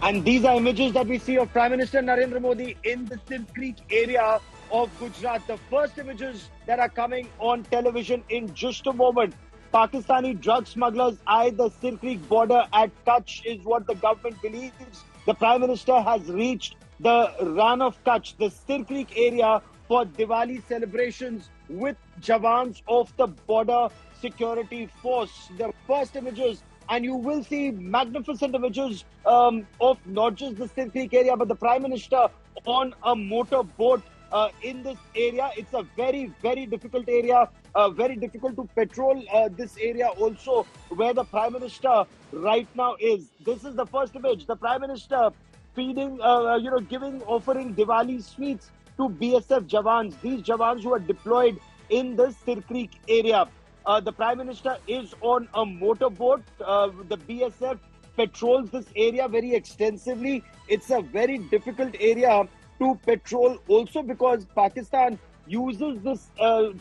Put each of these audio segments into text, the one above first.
And these are images that we see of Prime Minister Narendra Modi in the Silk Creek area of Gujarat. The first images that are coming on television in just a moment. Pakistani drug smugglers eye the Silk Creek border at Kachchh is what the government believes. The Prime Minister has reached the Ran of Kachchh, the Silk Creek area, for Diwali celebrations with Jawans of the Border Security Force. The first images, and you will see magnificent images of not just the Silk Creek area, but the Prime Minister on a motor boat in this area. It's a very, very difficult area, very difficult to patrol this area also, where the Prime Minister right now is. This is the first image. The Prime Minister feeding, offering Diwali sweets to BSF Jawans. These Jawans who are deployed in the Silk Creek area. The Prime Minister is on a motorboat. The BSF patrols this area very extensively. It's a very difficult area to patrol also because Pakistan uses this,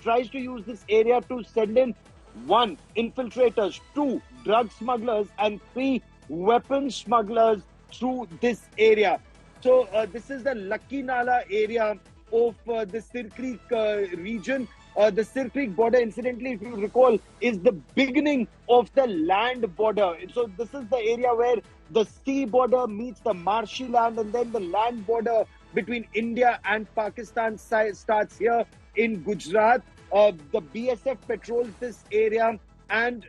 tries to use this area to send in 1. Infiltrators, 2. Drug smugglers, and 3. Weapon smugglers through this area. So this is the Lucky Nala area of the Silk Creek region. The Silk Creek border, incidentally, if you recall, is the beginning of the land border. So this is the area where the sea border meets the marshy land, and then the land border between India and Pakistan starts here in Gujarat. The BSF patrols this area, and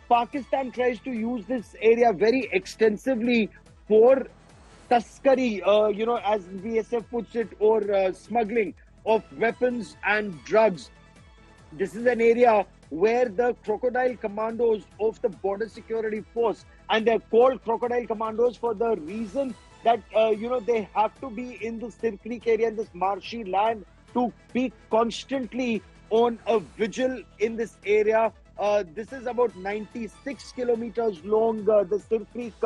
Pakistan tries to use this area very extensively for taskari, as BSF puts it, or smuggling of weapons and drugs. This is an area where the crocodile commandos of the Border Security Force, and they're called crocodile commandos for the reason that, they have to be in the Silk Creek area, in this marshy land, to be constantly on a vigil in this area. This is about 96 kilometers long, the Silk Creek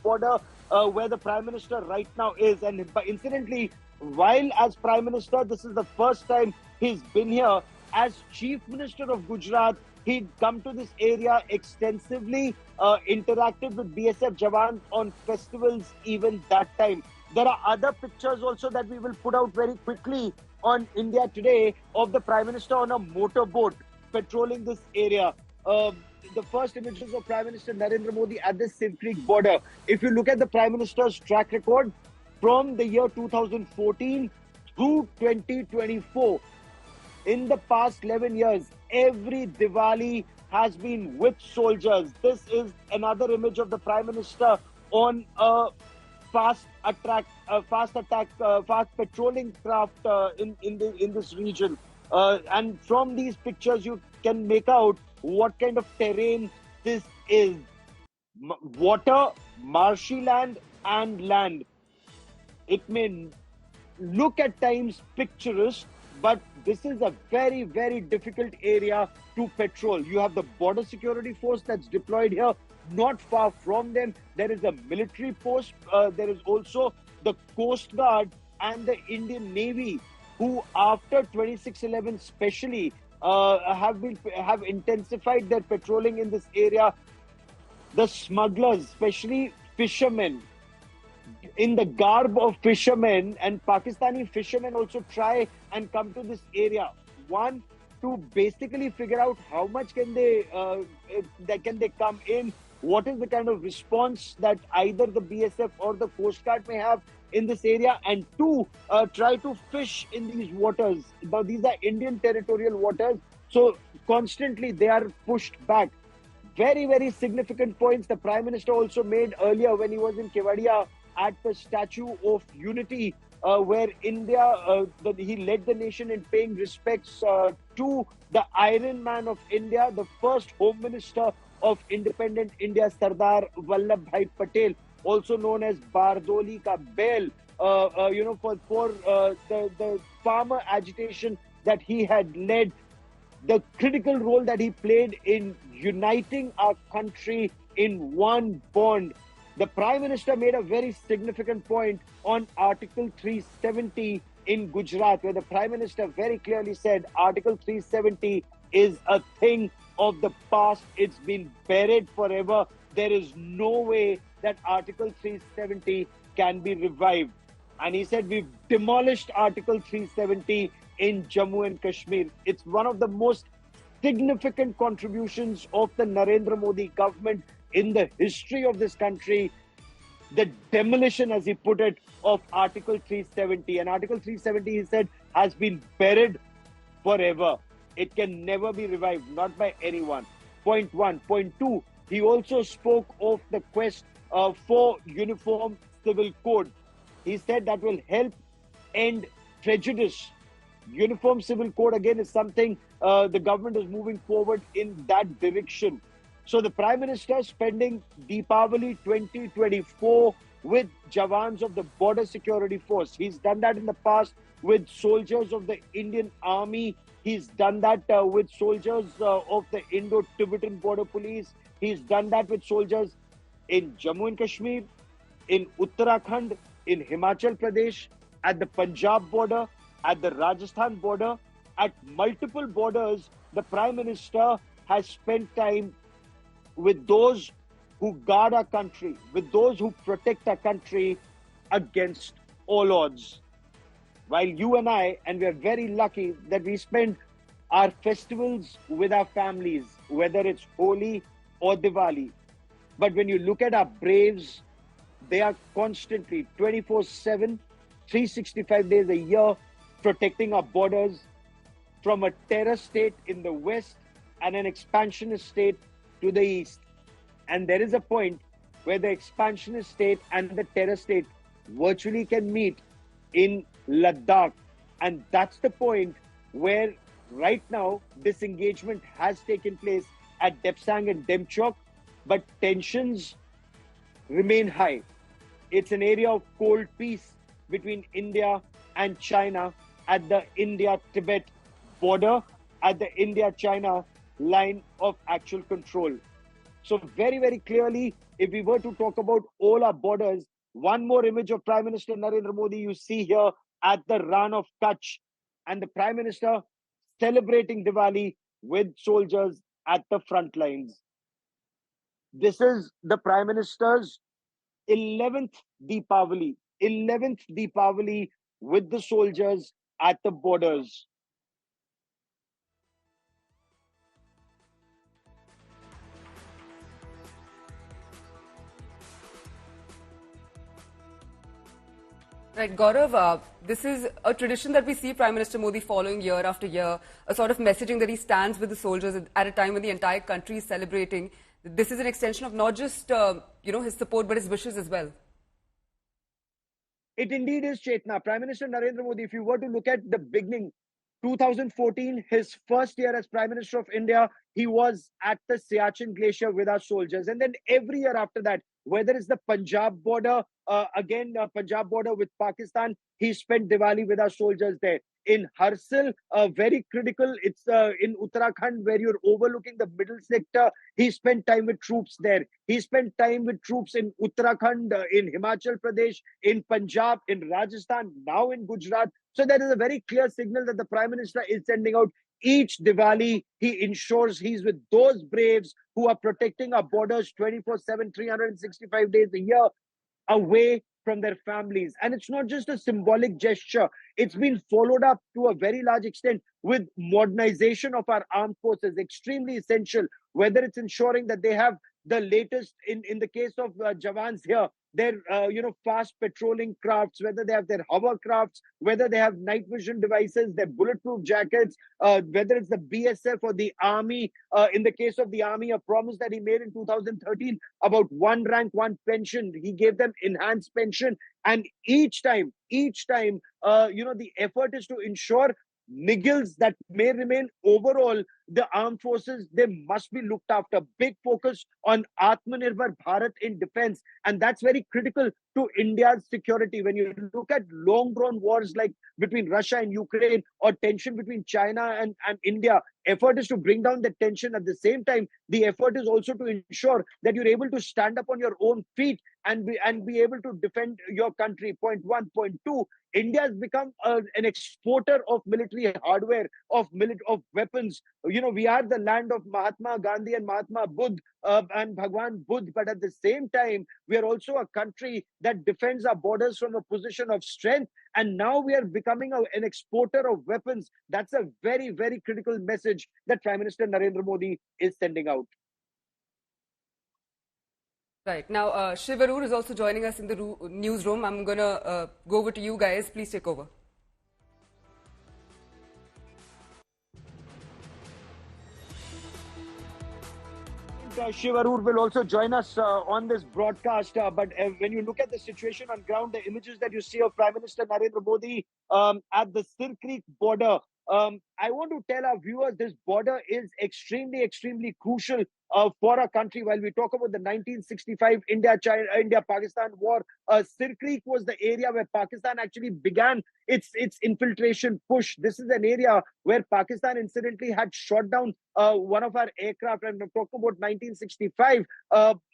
border, where the Prime Minister right now is. And incidentally, while as Prime Minister, this is the first time he's been here. As Chief Minister of Gujarat, he'd come to this area extensively, interacted with BSF Jawans on festivals even that time. There are other pictures also that we will put out very quickly on India Today of the Prime Minister on a motorboat patrolling this area. The first images of Prime Minister Narendra Modi at the Silk Creek border. If you look at the Prime Minister's track record from the year 2014 through 2024, in the past 11 years, every Diwali has been with soldiers. This is another image of the Prime Minister on a fast patrolling craft in this region. And from these pictures, you can make out what kind of terrain this is. Water, marshy land, and land. It may look at times picturesque, but this is a very, very difficult area to patrol. You have the Border Security Force that's deployed here. Not far from them, there is a military post. There is also the Coast Guard and the Indian Navy, who after 26/11 especially have intensified their patrolling in this area. The smugglers, especially fishermen, in the garb of fishermen, and Pakistani fishermen also try and come to this area. 1, to basically figure out how much can they come in. What is the kind of response that either the BSF or the Coast Guard may have in this area, and 2, try to fish in these waters. Now, these are Indian territorial waters, so constantly they are pushed back. Very, very significant points the Prime Minister also made earlier when he was in Kevadia at the Statue of Unity, where India, he led the nation in paying respects to the Iron Man of India, the first Home Minister of independent India, Sardar Vallabhbhai Patel, also known as Bardoli Ka Bail, for the farmer agitation that he had led, the critical role that he played in uniting our country in one bond. The Prime Minister made a very significant point on Article 370 in Gujarat, where the Prime Minister very clearly said Article 370 is a thing of the past. It's been buried forever. there is no way that Article 370 can be revived. And he said, we've demolished Article 370 in Jammu and Kashmir. It's one of the most significant contributions of the Narendra Modi government in the history of this country, the demolition, as he put it, of Article 370. And Article 370, he said, has been buried forever. It can never be revived, not by anyone. Point one. Point two, he also spoke of the quest for uniform civil code. He said that will help end prejudice. Uniform civil code, again, is something the government is moving forward in that direction. So the Prime Minister spending Diwali 2024 with Jawans of the Border Security Force. He's done that in the past with soldiers of the Indian Army. He's done that with soldiers of the Indo-Tibetan Border Police. He's done that with soldiers in Jammu and Kashmir, in Uttarakhand, in Himachal Pradesh, at the Punjab border, at the Rajasthan border, at multiple borders. The Prime Minister has spent time with those who guard our country, with those who protect our country against all odds. While you and I, and we are very lucky that we spend our festivals with our families, whether it's Holi or Diwali. But when you look at our braves, they are constantly 24/7, 365 days a year, protecting our borders from a terror state in the west and an expansionist state to the east. And there is a point where the expansionist state and the terror state virtually can meet in Ladakh. And that's the point where right now disengagement has taken place at Depsang and Demchok, but tensions remain high. It's an area of cold peace between India and China at the India-Tibet border, at the India-China line of actual control. So very, very clearly, if we were to talk about all our borders, one more image of Prime Minister Narendra Modi you see here at the Ran of Kachchh, and the Prime Minister celebrating Diwali with soldiers at the front lines. This is the Prime Minister's 11th Deepavali, 11th Deepavali with the soldiers at the borders. Right, Gaurav, this is a tradition that we see Prime Minister Modi following year after year, a sort of messaging that he stands with the soldiers at a time when the entire country is celebrating. This is an extension of not just, his support, but his wishes as well. It indeed is, Chetna. Prime Minister Narendra Modi, if you were to look at the beginning, 2014, his first year as Prime Minister of India, he was at the Siachen Glacier with our soldiers. And then every year after that, whether it's the Punjab border, Punjab border with Pakistan, he spent Diwali with our soldiers there. In Harsil, very critical, it's in Uttarakhand where you're overlooking the middle sector. He spent time with troops there. He spent time with troops in Uttarakhand, in Himachal Pradesh, in Punjab, in Rajasthan, now in Gujarat. So there is a very clear signal that the Prime Minister is sending out. Each Diwali, he ensures he's with those braves who are protecting our borders 24/7, 365 days a year, away from their families. And it's not just a symbolic gesture. It's been followed up to a very large extent with modernization of our armed forces, extremely essential, whether it's ensuring that they have the latest, in the case of Jawans here, their fast patrolling crafts, whether they have their hovercrafts, whether they have night vision devices, their bulletproof jackets, whether it's the BSF or the army. In the case of the army, a promise that he made in 2013 about one rank, one pension. He gave them enhanced pension, and each time, the effort is to ensure niggles that may remain. Overall, the armed forces, they must be looked after. Big focus on Atmanirbhar Bharat in defense, and that's very critical to India's security. When you look at long drawn wars like between Russia and Ukraine, or tension between China and India, effort is to bring down the tension. At the same time, the effort is also to ensure that you're able to stand up on your own feet and be able to defend your country. Point one. Point two, India has become an exporter of military hardware, of weapons. we are the land of Mahatma Gandhi and Mahatma Buddha and Bhagwan Buddha, but at the same time, we are also a country that defends our borders from a position of strength. And now we are becoming an exporter of weapons. That's a very, very critical message that Prime Minister Narendra Modi is sending out. Right. Now, Shiv Arur is also joining us in the newsroom. I'm going to go over to you guys. Please take over. Shiv Arur will also join us on this broadcast. But when you look at the situation on ground, the images that you see of Prime Minister Narendra Modi at the Sir Creek border, I want to tell our viewers this border is extremely, extremely crucial for our country. While we talk about the 1965 India-Pakistan war, Sir Creek was the area where Pakistan actually began its infiltration push. This is an area where Pakistan incidentally had shot down one of our aircraft. And we're talking about 1965.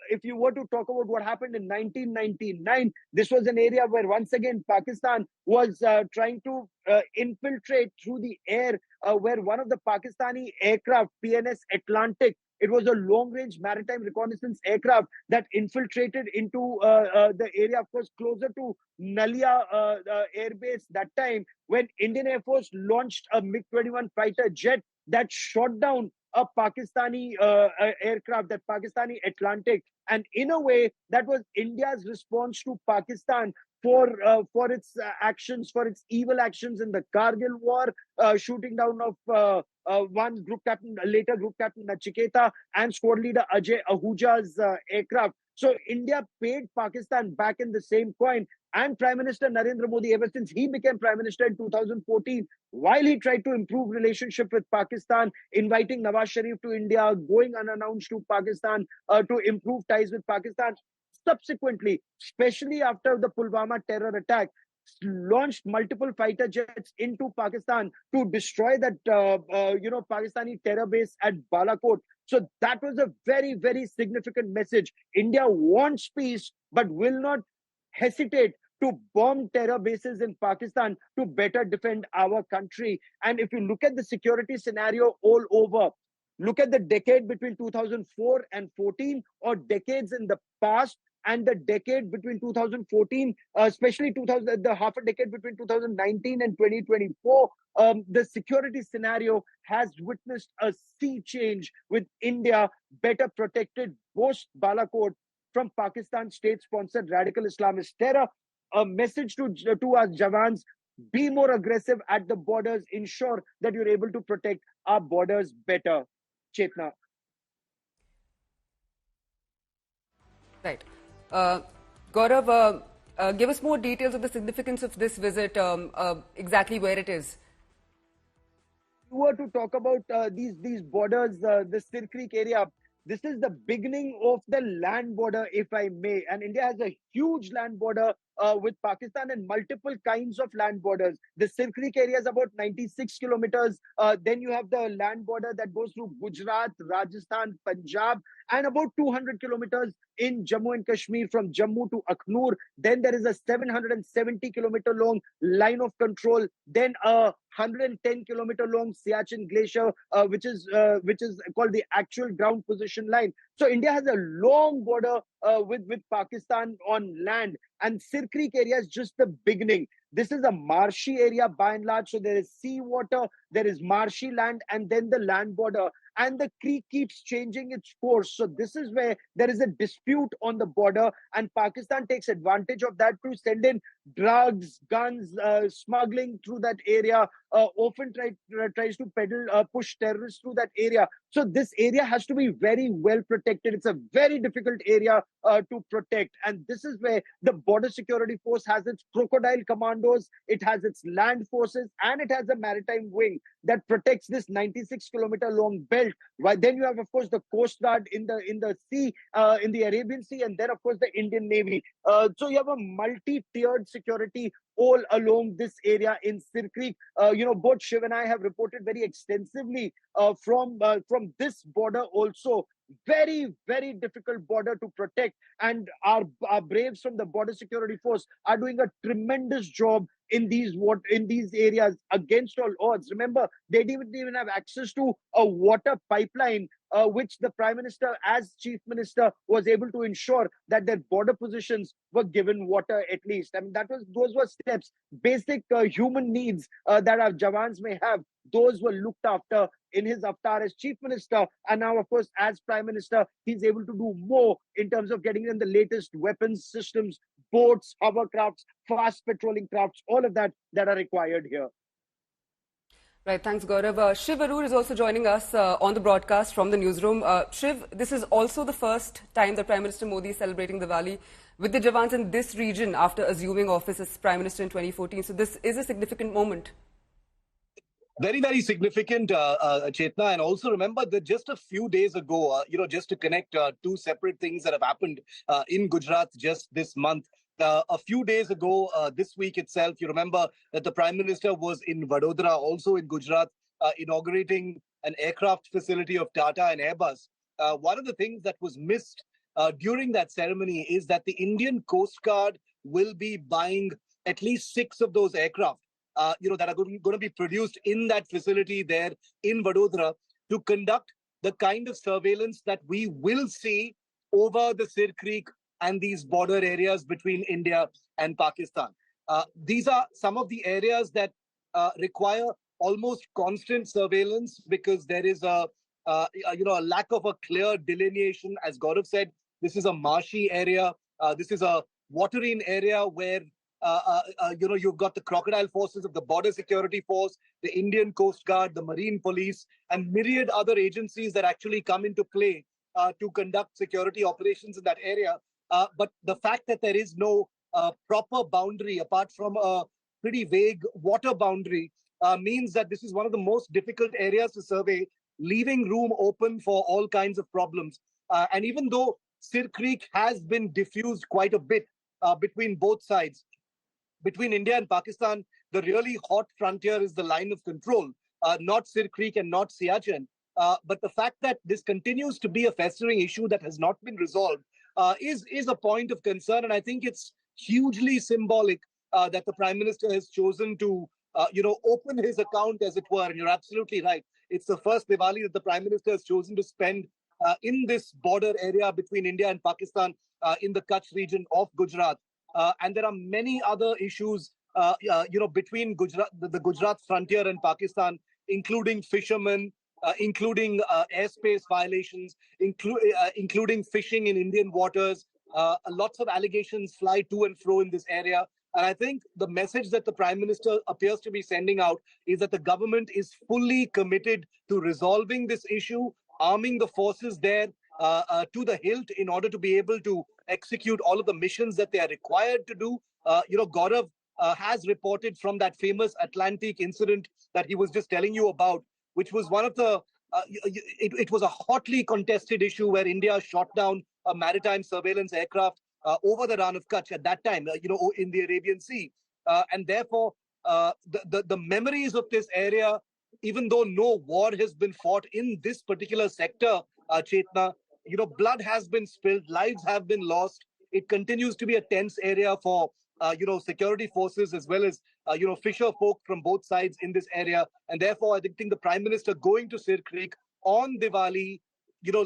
If you were to talk about what happened in 1999, this was an area where once again Pakistan was trying to infiltrate through the air, where one of the Pakistani aircraft, PNS Atlantic, it was a long-range maritime reconnaissance aircraft that infiltrated into the area, of course, closer to Nalia Air Base that time, when Indian Air Force launched a MiG-21 fighter jet that shot down a Pakistani aircraft, that Pakistani Atlantic. And in a way, that was India's response to Pakistan for its actions, for its evil actions in the Kargil war, shooting down of one group captain, later group captain Nachiketa, and squad leader Ajay Ahuja's aircraft. So India paid Pakistan back in the same coin. And Prime Minister Narendra Modi, ever since he became Prime Minister in 2014, while he tried to improve relationship with Pakistan, inviting Nawaz Sharif to India, going unannounced to Pakistan to improve ties with Pakistan, subsequently, especially after the Pulwama terror attack, launched multiple fighter jets into Pakistan to destroy that Pakistani terror base at Balakot. So that was a very, very significant message. India wants peace, but will not hesitate to bomb terror bases in Pakistan to better defend our country. And if you look at the security scenario all over, look at the decade between 2004 and 14, or decades in the past, and the decade between 2014, especially the half a decade between 2019 and 2024, the security scenario has witnessed a sea change, with India better protected post Balakot from Pakistan state-sponsored radical Islamist terror. A message to our Jawans: be more aggressive at the borders, ensure that you're able to protect our borders better. Chetna. Right. Gaurav, give us more details of the significance of this visit, exactly where it is. If you were to talk about these borders, the Sir Creek area, this is the beginning of the land border, if I may. And India has a huge land border with Pakistan, and multiple kinds of land borders. The Sir Creek area is about 96 kilometers. Then you have the land border that goes through Gujarat, Rajasthan, Punjab, and about 200 kilometers in Jammu and Kashmir, from Jammu to Akhnur. Then there is a 770-kilometer long line of control. Then a 110-kilometer long Siachen Glacier, which is called the actual ground position line. So India has a long border with Pakistan on land, and Sir Creek area is just the beginning. This is a marshy area by and large. So there is sea water, there is marshy land, and then the land border. And the creek keeps changing its course. So this is where there is a dispute on the border, and Pakistan takes advantage of that to send in drugs, guns, smuggling through that area. Often tries to push terrorists through that area. So this area has to be very well protected. It's a very difficult area to protect. And this is where the Border Security Force has its crocodile commandos, it has its land forces, and it has a maritime wing that protects this 96-kilometer long belt. While then you have, of course, the Coast Guard in the sea, in the Arabian Sea, and then, of course, the Indian Navy. So you have a multi-tiered security all along this area in Sir Creek. Both Shiv and I have reported very extensively from this border also. Very, very difficult border to protect. And our braves from the Border Security Force are doing a tremendous job in these areas against all odds. Remember, they didn't even have access to a water pipeline, which the Prime Minister, as Chief Minister, was able to ensure that their border positions were given water at least. I mean, those were steps, basic human needs that our Jawans may have. Those were looked after in his avatar as Chief Minister, and now, of course, as Prime Minister, he's able to do more in terms of getting them the latest weapons systems, boats, hovercrafts, fast patrolling crafts, all of that are required here. Right, thanks, Gaurav. Shiv Arur is also joining us on the broadcast from the newsroom. Shiv, this is also the first time that Prime Minister Modi is celebrating Diwali with the Jawans in this region after assuming office as Prime Minister in 2014. So this is a significant moment. Very, very significant, Chetna. And also remember that just a few days ago, just to connect two separate things that have happened in Gujarat just this month. A few days ago, this week itself, you remember that the Prime Minister was in Vadodara, also in Gujarat, inaugurating an aircraft facility of Tata and Airbus. One of the things that was missed during that ceremony is that the Indian Coast Guard will be buying at least 6 of those aircraft. That are going to be produced in that facility there in Vadodara to conduct the kind of surveillance that we will see over the Sir Creek and these border areas between India and Pakistan. These are some of the areas that require almost constant surveillance because there is a lack of a clear delineation. As Gaurav said, this is a marshy area. This is a waterine area where you've got the crocodile forces of the Border Security Force, the Indian Coast Guard, the Marine Police, and myriad other agencies that actually come into play to conduct security operations in that area. But the fact that there is no proper boundary apart from a pretty vague water boundary means that this is one of the most difficult areas to survey, leaving room open for all kinds of problems. And even though Sir Creek has been diffused quite a bit between both sides, between India and Pakistan, the really hot frontier is the line of control, not Sir Creek and not Siachen. But the fact that this continues to be a festering issue that has not been resolved is a point of concern. And I think it's hugely symbolic that the Prime Minister has chosen to, open his account, as it were. And you're absolutely right. It's the first Diwali that the Prime Minister has chosen to spend in this border area between India and Pakistan in the Kachchh region of Gujarat. And there are many other issues, between the Gujarat frontier and Pakistan, including fishermen, including airspace violations, including fishing in Indian waters. Lots of allegations fly to and fro in this area. And I think the message that the Prime Minister appears to be sending out is that the government is fully committed to resolving this issue, arming the forces there to the hilt in order to be able to execute all of the missions that they are required to do. Gaurav has reported from that famous Atlantic incident that he was just telling you about, which was one of the, it was a hotly contested issue where India shot down a maritime surveillance aircraft over the Rann of Kachchh at that time, in the Arabian Sea. And therefore, the memories of this area, even though no war has been fought in this particular sector, Chetna, blood has been spilled, lives have been lost. It continues to be a tense area for, security forces as well as, fisher folk from both sides in this area. And therefore, I think the Prime Minister going to Sir Creek on Diwali,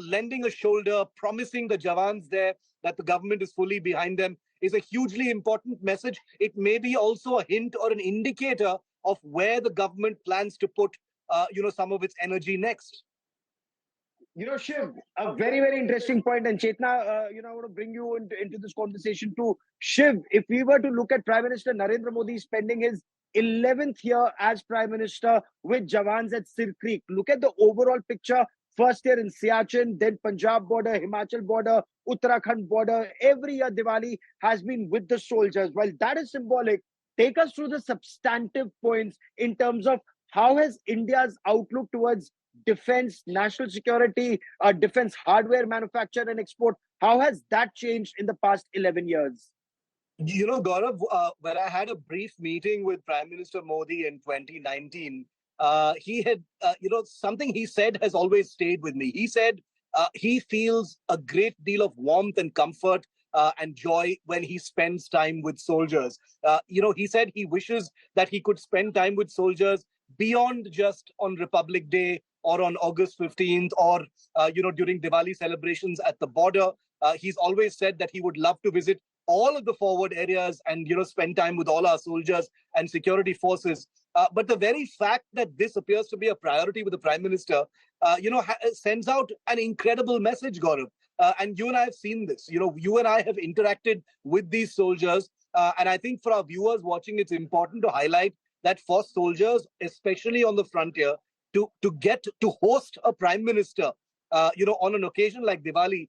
lending a shoulder, promising the Jawans there that the government is fully behind them is a hugely important message. It may be also a hint or an indicator of where the government plans to put, some of its energy next. Shiv, a very, very interesting point. And Chetna, I want to bring you into this conversation too. Shiv, if we were to look at Prime Minister Narendra Modi spending his 11th year as Prime Minister with Jawans at Sir Creek, look at the overall picture. First year in Siachen, then Punjab border, Himachal border, Uttarakhand border. Every year Diwali has been with the soldiers. While that is symbolic, take us through the substantive points in terms of how has India's outlook towards defense, national security, defense hardware manufacture and export, how has that changed in the past 11 years? Gaurav, when I had a brief meeting with Prime Minister Modi in 2019, he had, something he said has always stayed with me. He said he feels a great deal of warmth and comfort and joy when he spends time with soldiers. He said he wishes that he could spend time with soldiers beyond just on Republic Day or on August 15th or, during Diwali celebrations at the border. He's always said that he would love to visit all of the forward areas and, spend time with all our soldiers and security forces. But the very fact that this appears to be a priority with the Prime Minister, sends out an incredible message, Gaurav. And you and I have seen this. You and I have interacted with these soldiers. And I think for our viewers watching, it's important to highlight that for soldiers, especially on the frontier, to get to host a prime minister, on an occasion like Diwali,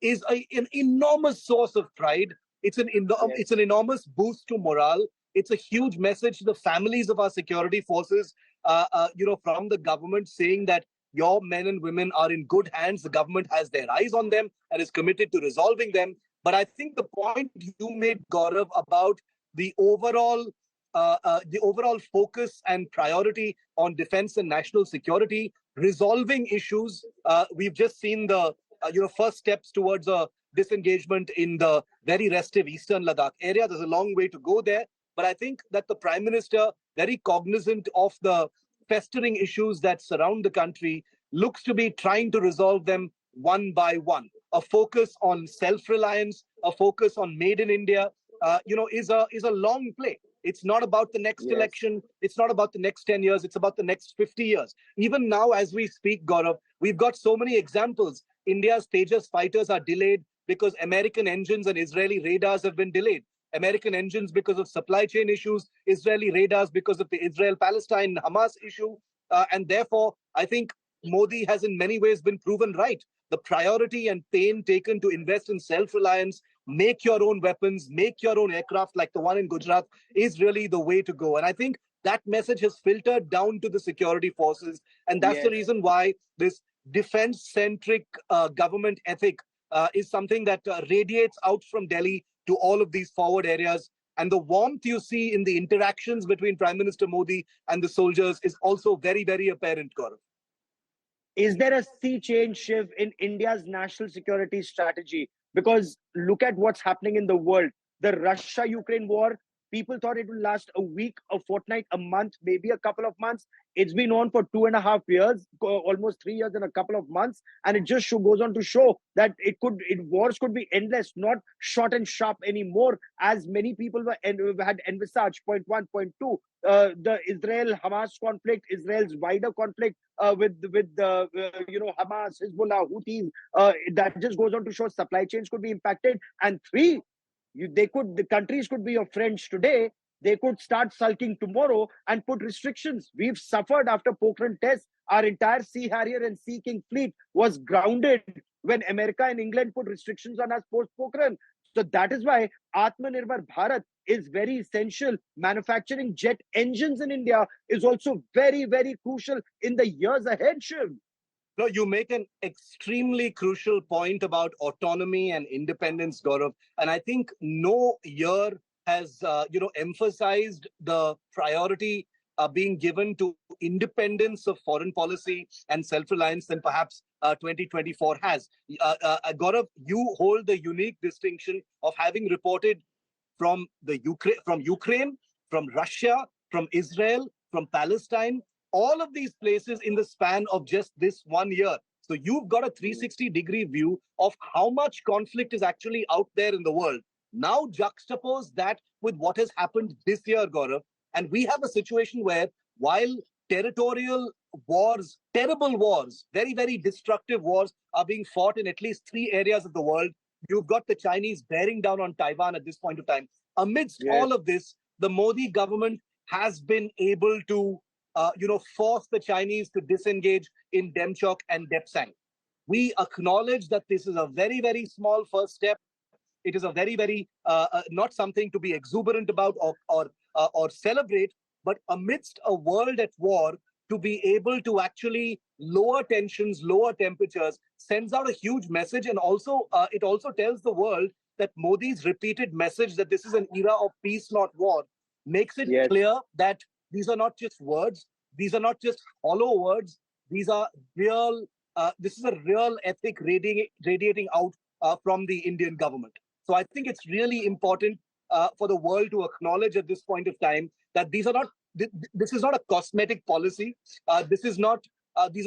is an enormous source of pride. It's an enormous boost to morale. It's a huge message to the families of our security forces, from the government, saying that your men and women are in good hands. The government has their eyes on them and is committed to resolving them. But I think the point you made, Gaurav, about the overall focus and priority on defense and national security, resolving issues. We've just seen the first steps towards a disengagement in the very restive eastern Ladakh area. There's a long way to go there. But I think that the Prime Minister, very cognizant of the festering issues that surround the country, looks to be trying to resolve them one by one. A focus on self-reliance, a focus on made in India, is a long play. It's not about the next election. It's not about the next 10 years. It's about the next 50 years. Even now, as we speak, Gaurav, we've got so many examples. India's Tejas fighters are delayed because American engines and Israeli radars have been delayed. American engines because of supply chain issues, Israeli radars because of the Israel-Palestine Hamas issue. And therefore, I think Modi has in many ways been proven right. The priority and pain taken to invest in self-reliance, make your own weapons, make your own aircraft like the one in Gujarat is really the way to go. And I think that message has filtered down to the security forces. And that's the reason why this defense-centric government ethic is something that radiates out from Delhi to all of these forward areas. And the warmth you see in the interactions between Prime Minister Modi and the soldiers is also very, very apparent, Gaurav. Is there a sea change shift in India's national security strategy? Because look at what's happening in the world. The Russia-Ukraine war, people thought it would last a week, a fortnight, a month, maybe a couple of months. It's been on for 2.5 years, almost 3 years and a couple of months. And it just goes on to show that wars could be endless, not short and sharp anymore, as many people had envisaged. Point one, point two. The Israel-Hamas conflict, Israel's wider conflict with Hamas, Hezbollah, Houthis, that just goes on to show supply chains could be impacted. And three, the countries could be your friends today. They could start sulking tomorrow and put restrictions. We've suffered after Pokhran tests. Our entire Sea Harrier and Sea King fleet was grounded when America and England put restrictions on us post Pokhran. So that is why Atmanirbhar Bharat is very essential. Manufacturing jet engines in India is also very, very crucial in the years ahead, Shiv. No, you make an extremely crucial point about autonomy and independence, Gaurav. And I think no year has, emphasized the priority being given to independence of foreign policy and self-reliance than perhaps 2024 has. Gaurav, you hold the unique distinction of having reported from Ukraine, from Russia, from Israel, from Palestine, all of these places in the span of just this 1 year. So you've got a 360-degree view of how much conflict is actually out there in the world. Now juxtapose that with what has happened this year, Gaurav, and we have a situation where while territorial wars, terrible wars, very, very destructive wars are being fought in at least 3 areas of the world, you've got the Chinese bearing down on Taiwan at this point of time. Amidst all of this, the Modi government has been able to force the Chinese to disengage in Demchok and Depsang. We acknowledge that this is a very, very small first step. It is a very, very not something to be exuberant about or celebrate, but amidst a world at war, to be able to actually lower tensions, lower temperatures, sends out a huge message. And also, it also tells the world that Modi's repeated message that this is an era of peace, not war, makes it clear that these are not just words. These are not just hollow words. These are real. This is a real ethic radiating out from the Indian government. So I think it's really important for the world to acknowledge at this point of time that this is not a cosmetic policy. These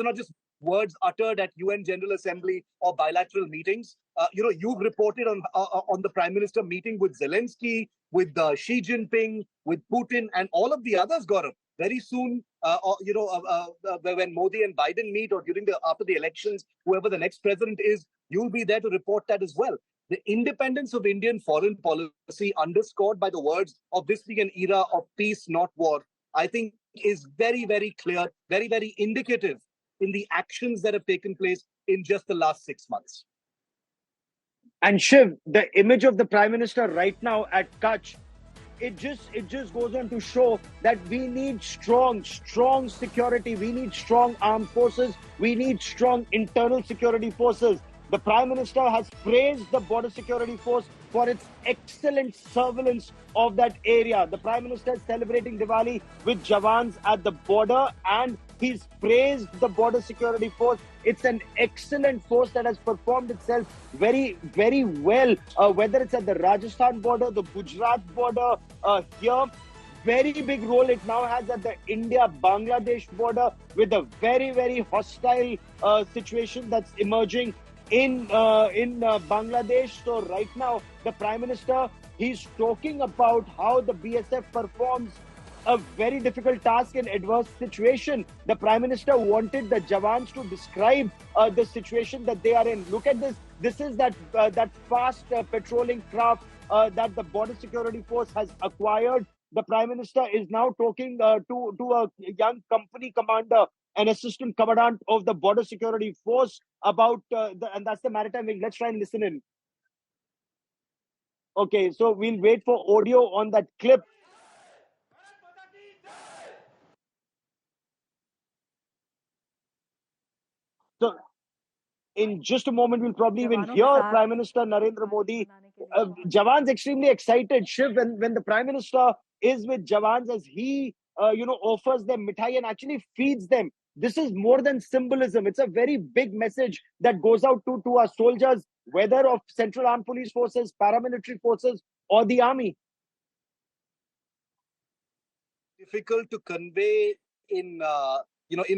are not just words uttered at UN General Assembly or bilateral meetings. You've reported on the Prime Minister meeting with Zelensky, with Xi Jinping, with Putin, and all of the others, Gaurav. Very soon, when Modi and Biden meet, or after the elections, whoever the next president is, you'll be there to report that as well. The independence of Indian foreign policy, underscored by the words of this being an era of peace, not war, I think is very, very clear, very, very indicative in the actions that have taken place in just the last 6 months. And Shiv, the image of the Prime Minister right now at Kachchh, it just goes on to show that we need strong security. We need strong armed forces. We need strong internal security forces. The Prime Minister has praised the Border Security Force for its excellent surveillance of that area. The Prime Minister is celebrating Diwali with Jawans at the border, and he's praised the Border Security Force. It's an excellent force that has performed itself very, very well, whether it's at the Rajasthan border, the Gujarat border, here. Very big role it now has at the India-Bangladesh border, with a very, very hostile situation that's emerging in Bangladesh. So right now, the Prime Minister, he's talking about how the BSF performs a very difficult task in adverse situation. The Prime Minister wanted the Jawans to describe the situation that they are in. Look at this. This is that fast patrolling craft that the Border Security Force has acquired. The Prime Minister is now talking to a young company commander, an assistant commandant of the Border Security Force, about and that's the maritime wing. Let's try and listen in. Okay, so we'll wait for audio on that clip. So in just a moment, we'll probably even hear Prime Minister Narendra Modi. Jawans extremely excited, Shiv, when the Prime Minister is with Jawans, as he offers them mithai and actually feeds them. This is more than symbolism. It's a very big message that goes out to our soldiers, whether of Central Armed Police Forces, paramilitary forces, or the army. Difficult to convey in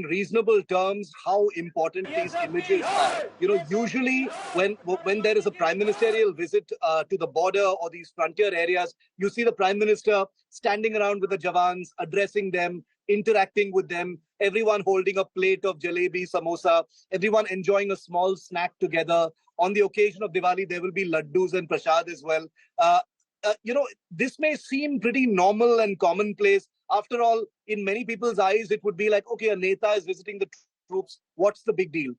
reasonable terms how important these images are. Usually when there is a prime ministerial visit to the border or these frontier areas, you see the Prime Minister standing around with the Jawans, addressing them, interacting with them, everyone holding a plate of jalebi, samosa, everyone enjoying a small snack together. On the occasion of Diwali, there will be laddus and prasad as well. This may seem pretty normal and commonplace. After all, in many people's eyes, it would be like, okay, a Neta is visiting the troops. What's the big deal?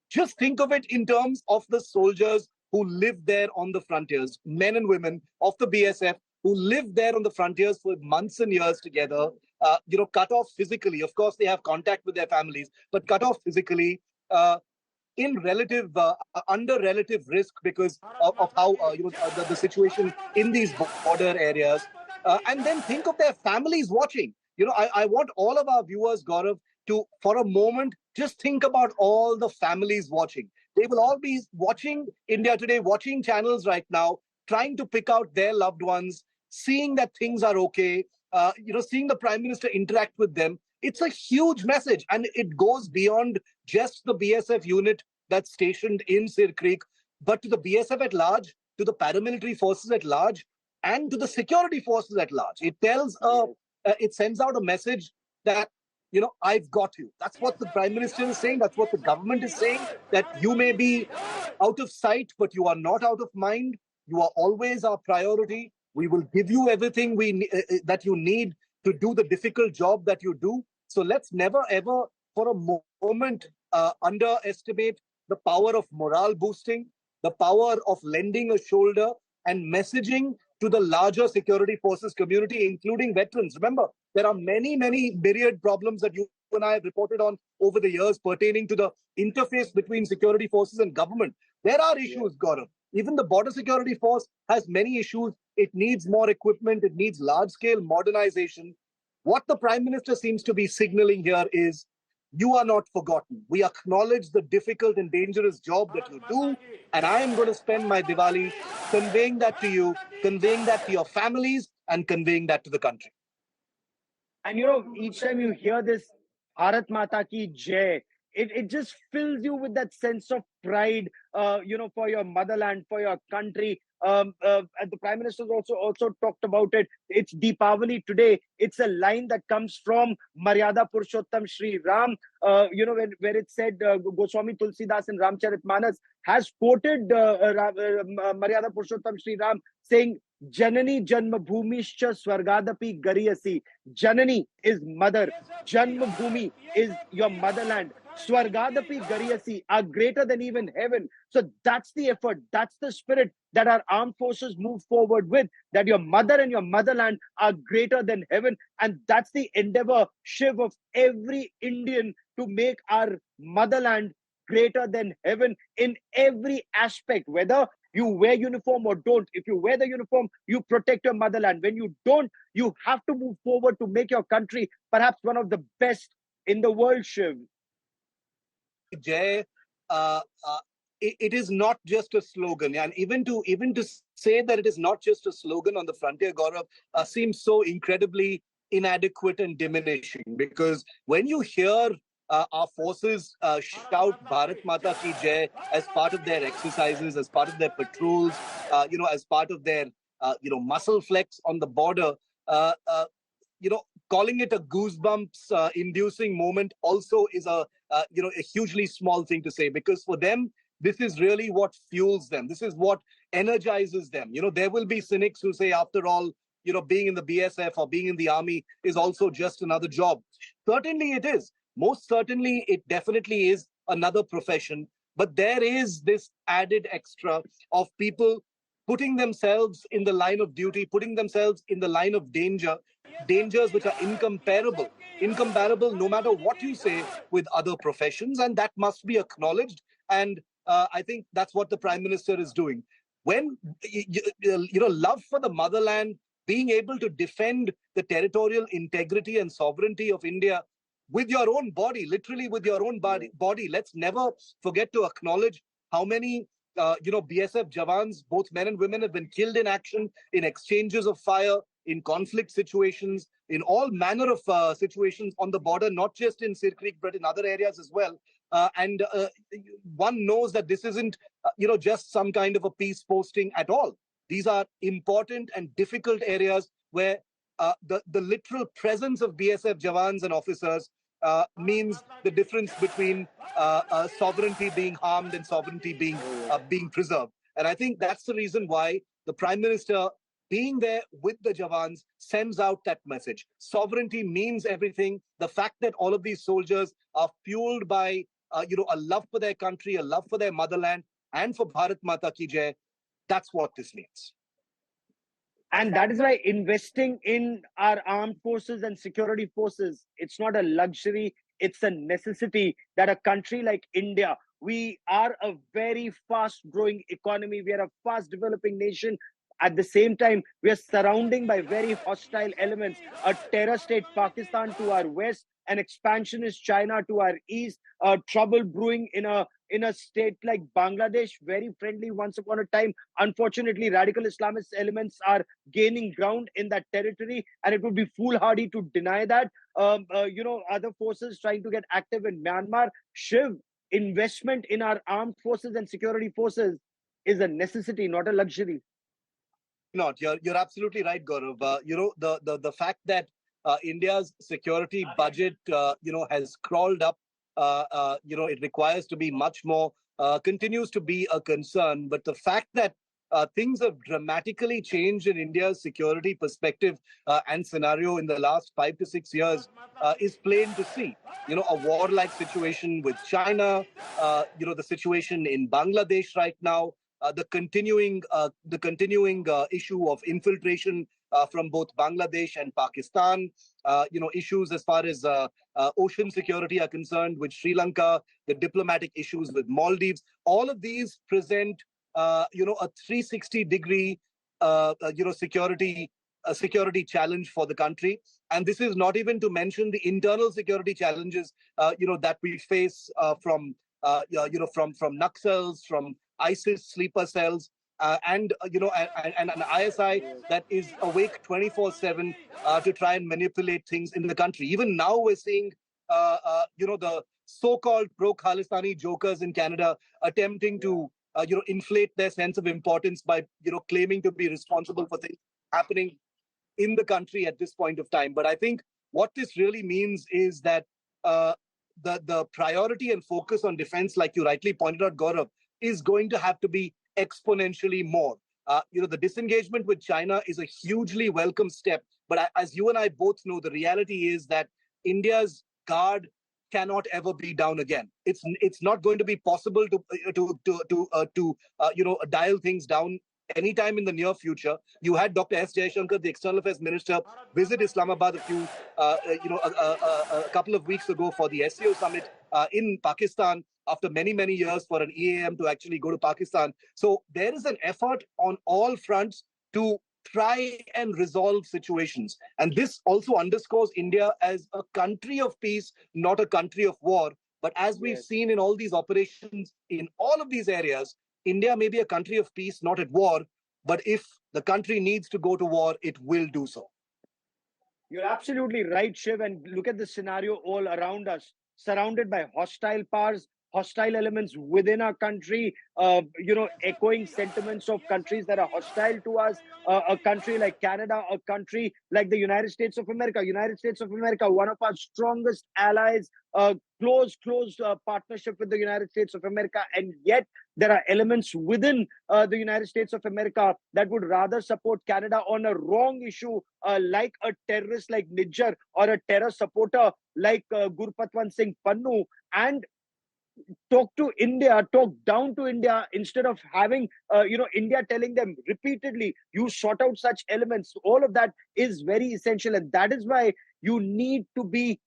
Just think of it in terms of the soldiers who live there on the frontiers, men and women of the BSF who live there on the frontiers for months and years together, cut off physically. Of course, they have contact with their families, but cut off physically, under relative risk because of how the situation in these border areas. And then think of their families watching. I want all of our viewers, Gaurav, to, for a moment, just think about all the families watching. They will all be watching India Today, watching channels right now, trying to pick out their loved ones, seeing that things are okay, seeing the Prime Minister interact with them. It's a huge message, and it goes beyond just the BSF unit that's stationed in Sir Creek, but to the BSF at large, to the paramilitary forces at large, and to the security forces at large. It sends out a message that, I've got you. That's what the Prime Minister is saying. That's what the government is saying, that you may be out of sight, but you are not out of mind. You are always our priority. We will give you everything that you need to do the difficult job that you do. So let's never, ever, for a moment, underestimate the power of morale boosting, the power of lending a shoulder and messaging to the larger security forces community, including veterans. Remember, there are many, many myriad problems that you and I have reported on over the years pertaining to the interface between security forces and government. There are issues, Gaurav. Even the Border Security Force has many issues. It needs more equipment. It needs large-scale modernization. What the Prime Minister seems to be signaling here is you are not forgotten. We acknowledge the difficult and dangerous job that you do. And I am going to spend my Diwali conveying that to you, conveying that to your families, and conveying that to the country. And each time you hear this Bharat Mata ki Jai, it just fills you with that sense of pride, for your motherland, for your country. And the Prime Minister also talked about it. It's Deepavali today. It's a line that comes from Maryada Purushottam Shri Ram, where it said Goswami Tulsidas in Ramcharitmanas has quoted Maryada Purushottam Shri Ram saying, Janani Janmabhumischa Swargadapi Gariyasi. Janani is mother. Janmabhumi is your motherland. Swargadapi Gariyasi are greater than even heaven. So that's the effort. That's the spirit that our armed forces move forward with. That your mother and your motherland are greater than heaven. And that's the endeavor, Shiv, of every Indian to make our motherland greater than heaven in every aspect, whether you wear uniform or don't. If you wear the uniform, you protect your motherland. When you don't, you have to move forward to make your country perhaps one of the best in the world, Shiv. Jay, it is not just a slogan, and even to say that it is not just a slogan on the frontier, Gaurav, seems so incredibly inadequate and diminishing. Because when you hear our forces shout Bharat Mata ki Jai as part of their exercises, as part of their patrols, as part of their muscle flex on the border, calling it a goosebumps inducing moment also is a hugely small thing to say, because for them this is really what fuels them. This is what energizes them. There will be cynics who say, after all, being in the BSF or being in the army is also just another job. Certainly it is. Most certainly it definitely is another profession. But there is this added extra of people putting themselves in the line of duty, putting themselves in the line of dangers which are incomparable no matter what you say with other professions, and that must be acknowledged. And I think that's what the Prime Minister is doing. When love for the motherland, being able to defend the territorial integrity and sovereignty of India with your own body, literally with your own body. Let's never forget to acknowledge how many BSF Jawans, both men and women, have been killed in action, in exchanges of fire, in conflict situations, in all manner of situations on the border, not just in Sir Creek, but in other areas as well. And one knows that this isn't, just some kind of a peace posting at all. These are important and difficult areas where the literal presence of BSF Jawans and officers means the difference between sovereignty being harmed and sovereignty being preserved. And I think that's the reason why the Prime Minister, being there with the Jawans, sends out that message. Sovereignty means everything. The fact that all of these soldiers are fueled by a love for their country, a love for their motherland, and for Bharat Mata ki Jai, that's what this means. And that is why investing in our armed forces and security forces, it's not a luxury, it's a necessity. That a country like India, we are a very fast growing economy, we are a fast developing nation. At the same time, we are surrounded by very hostile elements. A terror state, Pakistan, to our west, an expansionist China to our east, trouble brewing in a state like Bangladesh, very friendly once upon a time. Unfortunately, radical Islamist elements are gaining ground in that territory, and it would be foolhardy to deny that. Other forces trying to get active in Myanmar. Shiv, investment in our armed forces and security forces is a necessity, not a luxury. Not. You're absolutely right, Gaurav. The fact that India's security budget, has crawled up. It requires to be much more, continues to be a concern. But the fact that things have dramatically changed in India's security perspective and scenario in the last 5 to 6 years is plain to see. A war-like situation with China, the situation in Bangladesh right now, the continuing issue of infiltration from both Bangladesh and Pakistan, issues as far as ocean security are concerned with Sri Lanka, the diplomatic issues with Maldives. All of these present, a 360-degree, security a security challenge for the country. And this is not even to mention the internal security challenges, that we face from Naxals, from ISIS sleeper cells, and an ISI that is awake 24/7 to try and manipulate things in the country. Even now, we're seeing, the so-called pro-Khalistani jokers in Canada attempting to, inflate their sense of importance by, claiming to be responsible for things happening in the country at this point of time. But I think what this really means is that uh, the priority and focus on defense, like you rightly pointed out, Gaurav, is going to have to be exponentially more. The disengagement with China is a hugely welcome step. But as you and I both know, the reality is that India's guard cannot ever be down again. It's not going to be possible to dial things down anytime in the near future. You had Dr. S. Jaishankar, the External Affairs Minister, visit Islamabad a couple of weeks ago for the SEO summit in Pakistan after many, many years for an EAM to actually go to Pakistan. So there is an effort on all fronts to try and resolve situations. And this also underscores India as a country of peace, not a country of war. But as we've seen in all these operations in all of these areas, India may be a country of peace, not at war, but if the country needs to go to war, it will do so. You're absolutely right, Shiv. And look at the scenario all around us, surrounded by hostile powers, hostile elements within our country, echoing sentiments of countries that are hostile to us. A country like Canada, a country like the United States of America. United States of America, one of our strongest allies, close partnership with the United States of America. And yet there are elements within the United States of America that would rather support Canada on a wrong issue, like a terrorist like Nijjar or a terror supporter like Gurpatwant Singh Pannu, and talk down to India instead of having, India telling them repeatedly, you sort out such elements. All of that is very essential. And that is why you need to be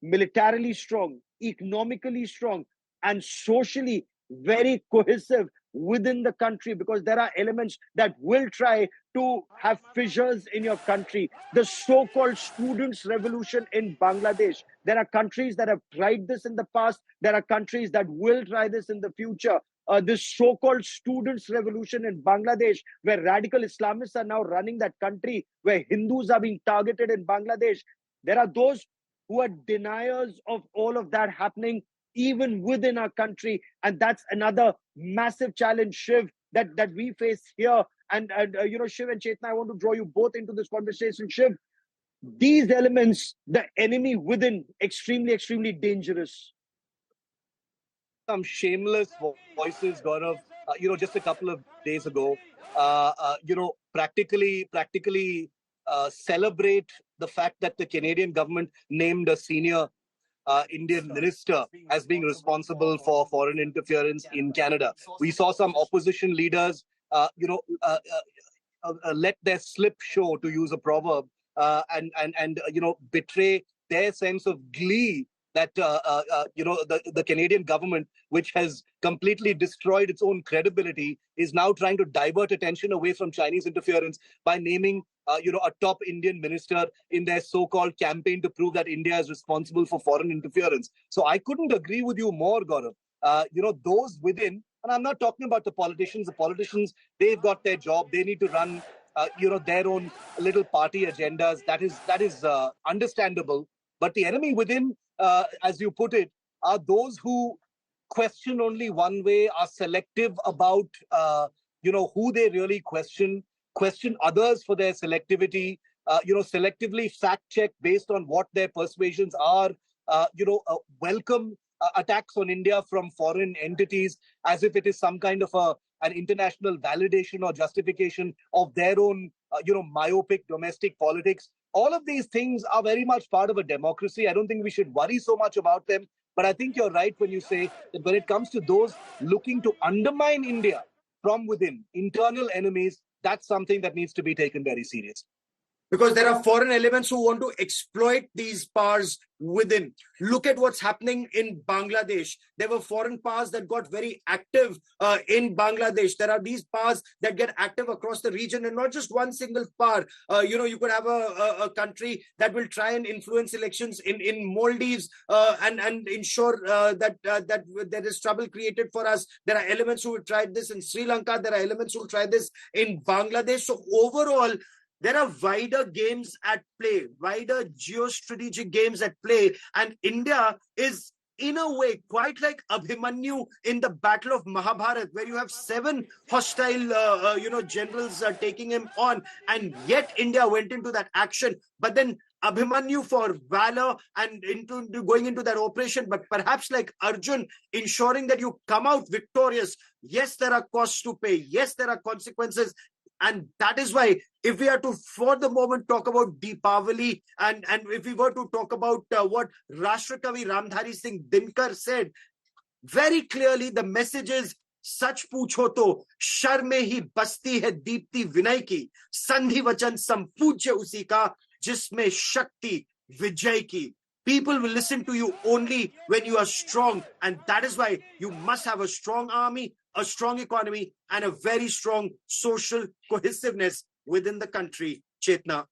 militarily strong, economically strong, and socially very cohesive within the country, because there are elements that will try to have fissures in your country. The so-called students' revolution in Bangladesh. There are countries that have tried this in the past. There are countries that will try this in the future. This so-called students' revolution in Bangladesh, where radical Islamists are now running that country, where Hindus are being targeted in Bangladesh. There are those who are deniers of all of that happening even within our country. And that's another massive challenge, Shiv, that we face here. And Shiv and Chetna, I want to draw you both into this conversation. Shiv, these elements, the enemy within, extremely, extremely dangerous. Some shameless voices, Gaurav, just a couple of days ago, practically celebrate the fact that the Canadian government named a senior Indian minister as being responsible for foreign interference in Canada. We saw some opposition leaders, let their slip show, to use a proverb, and betray their sense of glee that the Canadian government, which has completely destroyed its own credibility, is now trying to divert attention away from Chinese interference by naming a top Indian minister in their so-called campaign to prove that India is responsible for foreign interference. So I couldn't agree with you more, Gaurav. Those within, and I'm not talking about the politicians. The politicians, they've got their job. They need to run, their own little party agendas. That is understandable. But the enemy within, as you put it, are those who question only one way, are selective about, who they really question others for their selectivity, selectively fact check based on what their persuasions are, welcome attacks on India from foreign entities as if it is some kind of an international validation or justification of their own, myopic domestic politics. All of these things are very much part of a democracy. I don't think we should worry so much about them. But I think you're right when you say that when it comes to those looking to undermine India from within, internal enemies, that's something that needs to be taken very seriously. because there are foreign elements who want to exploit these powers within. Look at what's happening in Bangladesh. There were foreign powers that got very active in Bangladesh. There are these powers that get active across the region, and not just one single power. You could have a country that will try and influence elections in Maldives and ensure that there is trouble created for us. There are elements who will try this in Sri Lanka. There are elements who will try this in Bangladesh. So overall, there are wider games at play, wider geostrategic games at play, and India is in a way quite like Abhimanyu in the Battle of Mahabharat, where you have 7 hostile, generals taking him on, and yet India went into that action. But then Abhimanyu for valor and going into that operation, but perhaps like Arjun, ensuring that you come out victorious. Yes, there are costs to pay. Yes, there are consequences. And that is why, if we are to, for the moment, talk about Deepavali, and if we were to talk about what Rashtrakavi Ramdhari Singh Dinkar said, very clearly the message is, सच पूछो तो sir में ही बसती है दीप्ति विनय की, संधि वचन संपूज्य उसी का जिसमें शक्ति विजय की. People will listen to you only when you are strong, and that is why you must have a strong army, a strong economy, and a very strong social cohesiveness within the country. Chetna.